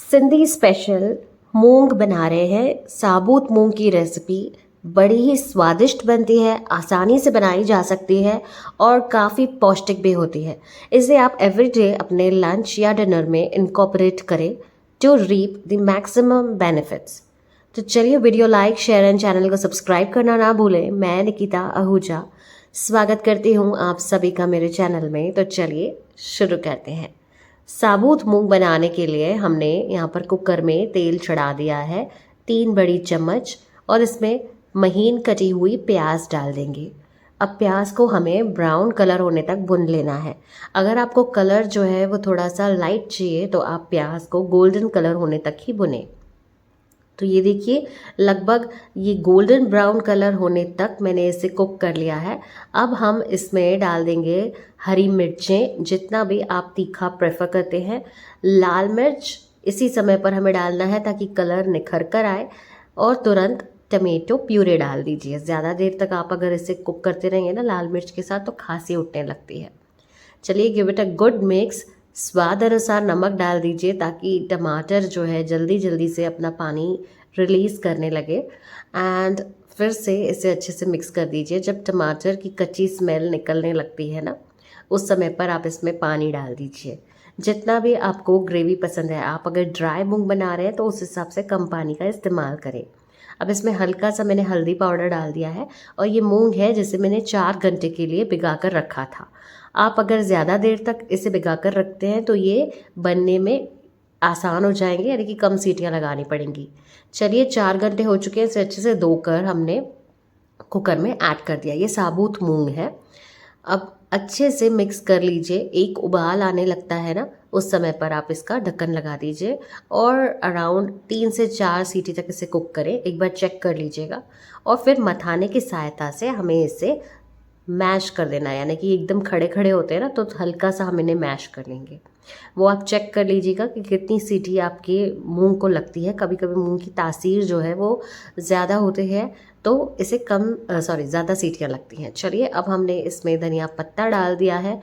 Sindhi special मूंग बना रहे हैं। साबुत मूंग की रेसिपी बड़ी ही स्वादिष्ट बनती है, आसानी से बनाई जा सकती है और काफ़ी पौष्टिक भी होती है। इसे आप एवरीडे अपने लंच या डिनर में इनकॉर्पोरेट करें to reap the maximum benefits. तो चलिए video like share and channel को सब्सक्राइब करना ना भूलें। मैं निकिता आहूजा स्वागत करती हूँ आप सभी का मेरे चैनल में। तो चलिए शुरू करते हैं। साबुत मूंग बनाने के लिए हमने यहाँ पर कुकर में तेल चढ़ा दिया है 3 बड़ी चम्मच, और इसमें महीन कटी हुई प्याज डाल देंगे। अब प्याज को हमें ब्राउन कलर होने तक भून लेना है। अगर आपको कलर जो है वो थोड़ा सा लाइट चाहिए तो आप प्याज को गोल्डन कलर होने तक ही भुनें। तो ये देखिए लगभग ये गोल्डन ब्राउन कलर होने तक मैंने इसे कुक कर लिया है। अब हम इसमें डाल देंगे हरी मिर्चें, जितना भी आप तीखा प्रेफर करते हैं। लाल मिर्च इसी समय पर हमें डालना है ताकि कलर निखर कर आए। और तुरंत टमेटो प्यूरे डाल दीजिए। ज़्यादा देर तक आप अगर इसे कुक करते रहेंगे ना लाल मिर्च के साथ तो खांसी उठने लगती है। चलिए give it a good mix. स्वाद अनुसार नमक डाल दीजिए ताकि टमाटर जो है जल्दी जल्दी से अपना पानी रिलीज़ करने लगे। एंड फिर से इसे अच्छे से मिक्स कर दीजिए। जब टमाटर की कच्ची स्मेल निकलने लगती है ना, उस समय पर आप इसमें पानी डाल दीजिए। जितना भी आपको ग्रेवी पसंद है, आप अगर ड्राई मूंग बना रहे हैं तो उस हिसाब से कम पानी का इस्तेमाल करें। अब इसमें हल्का सा मैंने हल्दी पाउडर डाल दिया है, और ये मूंग है जिसे मैंने 4 घंटे के लिए भिगा कर रखा था। आप अगर ज़्यादा देर तक इसे भिगा कर रखते हैं तो ये बनने में आसान हो जाएंगे, यानी कि कम सीटियां लगानी पड़ेंगी। चलिए 4 घंटे हो चुके हैं, इसे अच्छे से धोकर हमने कुकर में ऐड कर दिया। ये साबुत मूंग है। अब अच्छे से मिक्स कर लीजिए। एक उबाल आने लगता है ना, उस समय पर आप इसका ढक्कन लगा दीजिए और अराउंड 3 से 4 सीटी तक इसे कुक करें। एक बार चेक कर लीजिएगा और फिर मथाने की सहायता से हमें इसे मैश कर देना है। यानी कि एकदम खड़े खड़े होते हैं ना, तो हल्का सा हम इन्हें मैश कर लेंगे। वो आप चेक कर लीजिएगा कि कितनी सीटी आपके मूंग को लगती है। कभी कभी मूंग की तासीर जो है वो ज़्यादा होती है तो इसे ज़्यादा सीटियाँ लगती हैं। चलिए अब हमने इसमें धनिया पत्ता डाल दिया है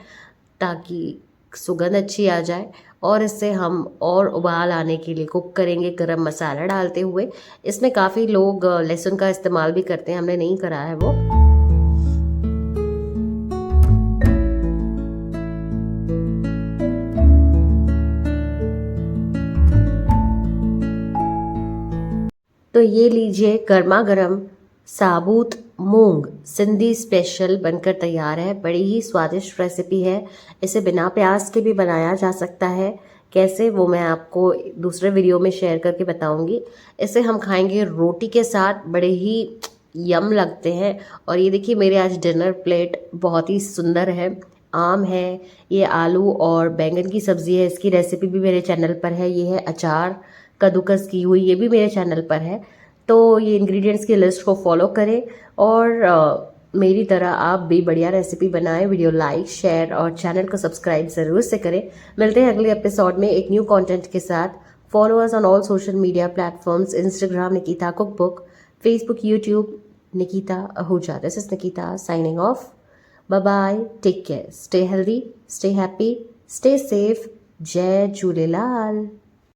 ताकि सुगंध अच्छी आ जाए, और इससे हम और उबाल आने के लिए कुक करेंगे गरम मसाला डालते हुए। इसमें काफ़ी लोग लहसुन का इस्तेमाल भी करते हैं, हमने नहीं करा है वो। तो ये लीजिए गर्मा गर्म साबुत मूंग सिंधी स्पेशल बनकर तैयार है। बड़ी ही स्वादिष्ट रेसिपी है। इसे बिना प्याज के भी बनाया जा सकता है। कैसे, वो मैं आपको दूसरे वीडियो में शेयर करके बताऊंगी। इसे हम खाएंगे रोटी के साथ, बड़े ही यम लगते हैं। और ये देखिए मेरे आज डिनर प्लेट बहुत ही सुंदर है। आम है, ये आलू और बैंगन की सब्ज़ी है, इसकी रेसिपी भी मेरे चैनल पर है। ये है अचार कद्दूकस की हुई, ये भी मेरे चैनल पर है। तो ये इंग्रेडिएंट्स की लिस्ट को फॉलो करें और मेरी तरह आप भी बढ़िया रेसिपी बनाएं। वीडियो लाइक शेयर और चैनल को सब्सक्राइब ज़रूर से करें। मिलते हैं अगले एपिसोड में एक न्यू कंटेंट के साथ। Follow us on all social media platforms, Instagram Nikita cook book, Facebook YouTube Nikita Ahuja. This is Nikita signing off. Bye bye, take care, stay healthy, stay happy, stay safe. जय झूलेलाल।